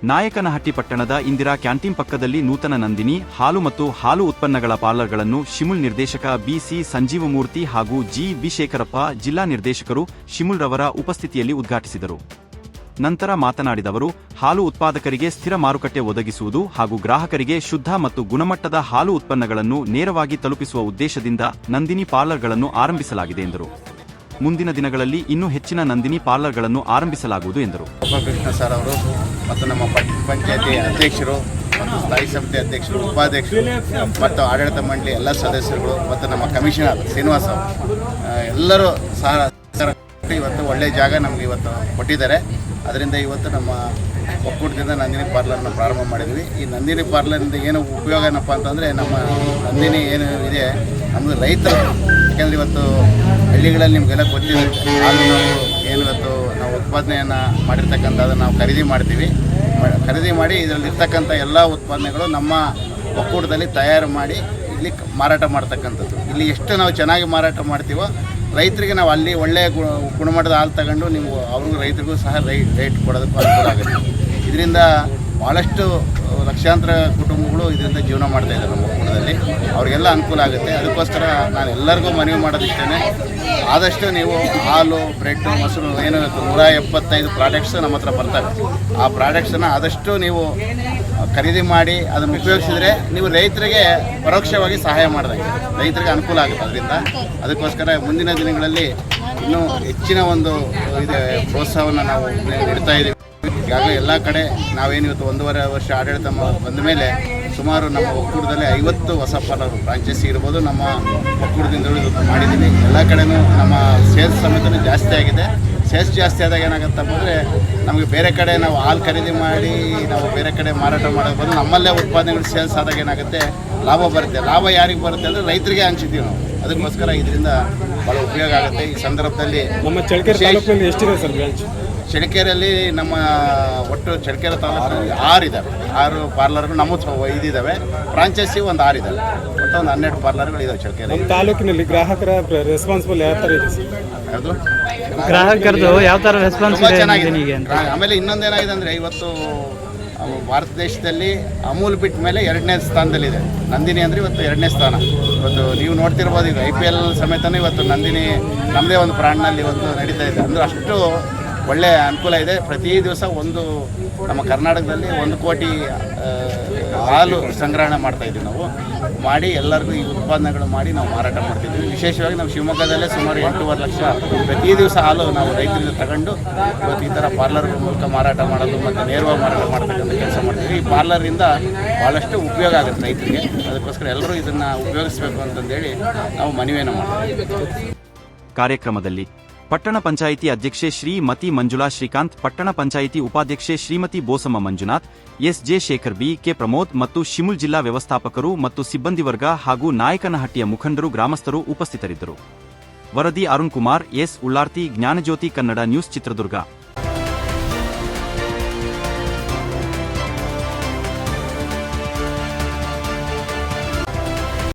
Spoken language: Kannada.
ನಾಯಕನಹಟ್ಟಿ ಪಟ್ಟಣದ ಇಂದಿರಾ ಕ್ಯಾಂಟೀನ್ ಪಕ್ಕದಲ್ಲಿ ನೂತನ ನಂದಿನಿ ಹಾಲು ಮತ್ತು ಹಾಲು ಉತ್ಪನ್ನಗಳ ಪಾರ್ಲರ್ಗಳನ್ನು ಶಿಮುಲ್ ನಿರ್ದೇಶಕ ಬಿಸಿ ಸಂಜೀವಮೂರ್ತಿ ಹಾಗೂ ಜಿ.ಬಿ. ಶೇಖರಪ್ಪ ಜಿಲ್ಲಾ ನಿರ್ದೇಶಕರು ಶಿಮುಲ್ ರವರ ಉಪಸ್ಥಿತಿಯಲ್ಲಿ ಉದ್ಘಾಟಿಸಿದರು. ನಂತರ ಮಾತನಾಡಿದವರು, ಹಾಲು ಉತ್ಪಾದಕರಿಗೆ ಸ್ಥಿರ ಮಾರುಕಟ್ಟೆ ಒದಗಿಸುವುದು ಹಾಗೂ ಗ್ರಾಹಕರಿಗೆ ಶುದ್ಧ ಮತ್ತು ಗುಣಮಟ್ಟದ ಹಾಲು ಉತ್ಪನ್ನಗಳನ್ನು ನೇರವಾಗಿ ತಲುಪಿಸುವ ಉದ್ದೇಶದಿಂದ ನಂದಿನಿ ಪಾರ್ಲರ್ಗಳನ್ನು ಆರಂಭಿಸಲಾಗಿದೆ ಎಂದರು. ಮುಂದಿನ ದಿನಗಳಲ್ಲಿ ಇನ್ನೂ ಹೆಚ್ಚಿನ ನಂದಿನಿ ಪಾರ್ಲರ್ಗಳನ್ನು ಆರಂಭಿಸಲಾಗುವುದು ಎಂದರು. ಕೃಷ್ಣ ಸರ್ ಅವರು ಮತ್ತು ನಮ್ಮ ಪಂಚಾಯತಿ ಅಧ್ಯಕ್ಷರು ಮತ್ತು ಸ್ಥಾಯಿ ಸಮಿತಿ ಅಧ್ಯಕ್ಷರು, ಉಪಾಧ್ಯಕ್ಷರು ಮತ್ತು ಆಡಳಿತ ಮಂಡಳಿ ಎಲ್ಲ ಸದಸ್ಯರುಗಳು ಮತ್ತು ನಮ್ಮ ಕಮಿಷನರ್ ಶ್ರೀನಿವಾಸ್ ಎಲ್ಲರೂ ಸಹ ಇವತ್ತು ಒಳ್ಳೆಯ ಜಾಗ ನಮಗೆ ಇವತ್ತು ಕೊಟ್ಟಿದ್ದಾರೆ. ಅದರಿಂದ ಇವತ್ತು ನಮ್ಮ ಒಕ್ಕೂಟದಿಂದ ನಂದಿನಿ ಪಾರ್ಲರ್ನ ಪ್ರಾರಂಭ ಮಾಡಿದ್ವಿ. ಈ ನಂದಿನಿ ಪಾರ್ಲರಿಂದ ಏನು ಉಪಯೋಗ ಏನಪ್ಪ ಅಂತಂದರೆ, ನಮ್ಮ ನಂದಿನಿ ಏನು ಇದೆ ನಮ್ಮದು ರೈತರು, ಯಾಕೆಂದರೆ ಇವತ್ತು ಹಳ್ಳಿಗಳಲ್ಲಿ ನಿಮಗೆಲ್ಲ ಗೊತ್ತಿದೆ, ಹಾಲು ನಾವು ಏನು ಇವತ್ತು ನಾವು ಉತ್ಪಾದನೆಯನ್ನು ಮಾಡಿರ್ತಕ್ಕಂಥದ್ದನ್ನು ನಾವು ಖರೀದಿ ಮಾಡಿ ಇದರಲ್ಲಿರ್ತಕ್ಕಂಥ ಎಲ್ಲ ಉತ್ಪಾದನೆಗಳು ನಮ್ಮ ಒಕ್ಕೂಟದಲ್ಲಿ ತಯಾರು ಮಾಡಿ ಇಲ್ಲಿ ಮಾರಾಟ ಮಾಡ್ತಕ್ಕಂಥದ್ದು. ಇಲ್ಲಿ ಎಷ್ಟು ನಾವು ಚೆನ್ನಾಗಿ ಮಾರಾಟ ಮಾಡ್ತೀವೋ ರೈತರಿಗೆ ನಾವು ಅಲ್ಲಿ ಒಳ್ಳೆಯ ಗುಣಮಟ್ಟದ ಹಾಲು ತಗೊಂಡು ನೀವು ಅವ್ರಿಗೂ ರೈತರಿಗೂ ಸಹ ರೇಟ್ ಕೊಡೋದಕ್ಕೂ ಅನುಕೂಲ ಆಗುತ್ತೆ. ಇದರಿಂದ ಭಾಳಷ್ಟು ಲಕ್ಷಾಂತರ ಕುಟುಂಬಗಳು ಇದರಿಂದ ಜೀವನ ಮಾಡ್ತಾಯಿದ್ದಾರೆ ನಮ್ಮ ಒಕ್ಕೂಟದಲ್ಲಿ. ಅವರಿಗೆಲ್ಲ ಅನುಕೂಲ ಆಗುತ್ತೆ. ಅದಕ್ಕೋಸ್ಕರ ನಾನು ಎಲ್ಲರಿಗೂ ಮನವಿ ಮಾಡೋದಿಷ್ಟೇ, ಆದಷ್ಟು ನೀವು ಹಾಲು, ಬ್ರೆಡ್ಡು, ಮೊಸರು ಏನು 175 ಪ್ರಾಡಕ್ಟ್ಸ್ ನಮ್ಮ ಹತ್ರ ಬರ್ತವೆ. ಆ ಪ್ರಾಡಕ್ಟ್ಸನ್ನು ಆದಷ್ಟು ನೀವು ಖರೀದಿ ಮಾಡಿ ಅದನ್ನು ಉಪಯೋಗಿಸಿದರೆ ನೀವು ರೈತರಿಗೆ ಪರೋಕ್ಷವಾಗಿ ಸಹಾಯ ಮಾಡಿದಂಗೆ, ರೈತರಿಗೆ ಅನುಕೂಲ ಆಗುತ್ತೆ ಅದರಿಂದ. ಅದಕ್ಕೋಸ್ಕರ ಮುಂದಿನ ದಿನಗಳಲ್ಲಿ ಇನ್ನೂ ಹೆಚ್ಚಿನ ಒಂದು ಇದೆ ಪ್ರೋತ್ಸಾಹವನ್ನು ನಾವು ನೀಡ್ತಾ ಇದ್ದೀವಿ. ಈಗಾಗಲೇ ಎಲ್ಲ ಕಡೆ ನಾವೇನು ಇವತ್ತು 1.5 ವರ್ಷ ಆಡಳಿತ ಬಂದ ಮೇಲೆ ಸುಮಾರು ನಮ್ಮ ಒಕ್ಕೂಟದಲ್ಲಿ 50 ಹೊಸ ಪಾರ್ಲರ್ ಫ್ರಾಂಚೈಸಿ ಇರ್ಬೋದು ನಮ್ಮ ಒಕ್ಕೂಟದಿಂದ ಮಾಡಿದ್ದೀವಿ. ಎಲ್ಲ ಕಡೆಯೂ ನಮ್ಮ ಸೇಲ್ಸ್ ಸಮೇತನೂ ಜಾಸ್ತಿ ಆಗಿದೆ. ಸೇಲ್ಸ್ ಜಾಸ್ತಿ ಆದಾಗ ಏನಾಗುತ್ತಪ್ಪ ಅಂದರೆ, ನಮಗೆ ಬೇರೆ ಕಡೆ ನಾವು ಹಾಲು ಖರೀದಿ ಮಾಡಿ ನಾವು ಬೇರೆ ಕಡೆ ಮಾರಾಟ ಮಾಡೋದು ಬಂದು ನಮ್ಮಲ್ಲೇ ಉತ್ಪಾದನೆಗಳು ಸೇಲ್ಸ್ ಆದಾಗ ಏನಾಗುತ್ತೆ, ಲಾಭ ಬರುತ್ತೆ. ಲಾಭ ಯಾರಿಗೆ ಬರುತ್ತೆ ಅಂದರೆ ರೈತರಿಗೆ ಹಂಚಿದ್ದೀವಿ ನಾವು. ಅದಕ್ಕೋಸ್ಕರ ಇದರಿಂದ ಭಾಳ ಉಪಯೋಗ ಆಗುತ್ತೆ. ಈ ಸಂದರ್ಭದಲ್ಲಿ ನಮ್ಮ ಚಳ್ಳಕೆರೆ ತಾಲೂಕಿನಲ್ಲಿ ಎಷ್ಟಿದೆ ಸರ್ ಬ್ರಾಂಚ್? ಚಳ್ಳಕೆರೆಯಲ್ಲಿ ನಮ್ಮ ಒಟ್ಟು ಚಳ್ಳಕೆರೆ ತಾಲೂಕಿನಲ್ಲಿ 6 ಇದ್ದಾವೆ. 6 ಪಾರ್ಲರ್ಗಳು ನಮ್ಮ 5 ಇದ್ದಾವೆ. ಫ್ರಾಂಚೈಸಿ ಒಂದು 6 ಇದ್ದಾವೆ. ಒಟ್ಟು ಒಂದು 12 ಪಾರ್ಲರ್ಗಳು ಇದಾವೆ ಚಳ್ಳಕೆರೆ. ನಮ್ಮ ತಾಲೂಕಿನಲ್ಲಿ ಗ್ರಾಹಕರ ರೆಸ್ಪಾನ್ಸಿಬಲ್ ಯಾವ ಥರ ಇದೆ ಸರ್? ಯಾವುದು ಗ್ರಾಹಕರದು ಯಾವ ಥರ ರೆಸ್ಪಾನ್ಸ್ ತುಂಬ ಚೆನ್ನಾಗಿದೆ. ಆಮೇಲೆ ಇನ್ನೊಂದೇನಾಗಿದೆ ಅಂದರೆ, ಇವತ್ತು ಭಾರತ ದೇಶದಲ್ಲಿ ಅಮೂಲ್ ಬಿಟ್ಟ ಮೇಲೆ 2ನೇ ಸ್ಥಾನದಲ್ಲಿದೆ ನಂದಿನಿ. ಅಂದರೆ ಇವತ್ತು 2ನೇ ಸ್ಥಾನ. ಇವತ್ತು ನೀವು ನೋಡ್ತಿರ್ಬೋದು, ಈಗ IPL ಸಮೇತನೂ ಇವತ್ತು ನಂದಿನಿ ನಮ್ಮದೇ ಒಂದು ಬ್ರ್ಯಾಂಡ್ನಲ್ಲಿ ಇವತ್ತು ನಡೀತಾ ಇದೆ. ಅಂದರೆ ಅಷ್ಟು ಒಳ್ಳೆಯ ಅನುಕೂಲ ಇದೆ. ಪ್ರತಿ ದಿವಸ ನಮ್ಮ ಕರ್ನಾಟಕದಲ್ಲಿ 1 ಕೋಟಿ ಹಾಲು ಸಂಗ್ರಹಣೆ ಮಾಡ್ತಾಯಿದ್ದೀವಿ ನಾವು. ಮಾಡಿ ಎಲ್ಲರಿಗೂ ಈ ಉತ್ಪಾದನೆಗಳು ಮಾಡಿ ನಾವು ಮಾರಾಟ ಮಾಡ್ತಿದ್ದೀವಿ. ವಿಶೇಷವಾಗಿ ನಾವು ಶಿವಮೊಗ್ಗದಲ್ಲೇ ಸುಮಾರು 8.5 ಲಕ್ಷ ಪ್ರತಿ ದಿವಸ ಹಾಲು ನಾವು ರೈತರಿಂದ ತಗೊಂಡು ಇವತ್ತು ಈ ಥರ ಪಾರ್ಲರ್ ಮೂಲಕ ಮಾರಾಟ ಮಾಡೋದು ಮತ್ತು ನೇರವಾಗಿ ಮಾರಾಟ ಮಾಡ್ತಕ್ಕಂಥ ಕೆಲಸ ಮಾಡ್ತೀವಿ. ಈ ಪಾರ್ಲರಿಂದ ಭಾಳಷ್ಟು ಉಪಯೋಗ ಆಗುತ್ತೆ ರೈತರಿಗೆ. ಅದಕ್ಕೋಸ್ಕರ ಎಲ್ಲರೂ ಇದನ್ನು ಉಪಯೋಗಿಸಬೇಕು ಅಂತಂದೇಳಿ ನಾವು ಮನವಿಯನ್ನು ಮಾಡ್ತೀವಿ. ಕಾರ್ಯಕ್ರಮದಲ್ಲಿ ಪಟ್ಟಣ ಪಂಚಾಯಿತಿ ಅಧ್ಯಕ್ಷೆ ಶ್ರೀಮತಿ ಮಂಜುಳಾ ಶ್ರೀಕಾಂತ್, ಪಟ್ಟಣ ಪಂಚಾಯಿತಿ ಉಪಾಧ್ಯಕ್ಷೆ ಶ್ರೀಮತಿ ಬೋಸಮ್ಮ ಮಂಜುನಾಥ್, ಎಸ್.ಜೆ. ಶೇಖರ್, ಬಿ.ಕೆ. ಪ್ರಮೋದ್ ಮತ್ತು ಶಿಮುಲ್ ಜಿಲ್ಲಾ ವ್ಯವಸ್ಥಾಪಕರು ಮತ್ತು ಸಿಬ್ಬಂದಿ ವರ್ಗ ಹಾಗೂ ನಾಯಕನಹಟ್ಟಿಯ ಮುಖಂಡರು, ಗ್ರಾಮಸ್ಥರು ಉಪಸ್ಥಿತರಿದ್ದರು. ವರದಿ ಅರುಣ್ ಕುಮಾರ್, ಎಸ್. ಉಳ್ಳಾರ್ತಿ, ಜ್ಞಾನಜ್ಯೋತಿ ಕನ್ನಡ ನ್ಯೂಸ್, ಚಿತ್ರದುರ್ಗ.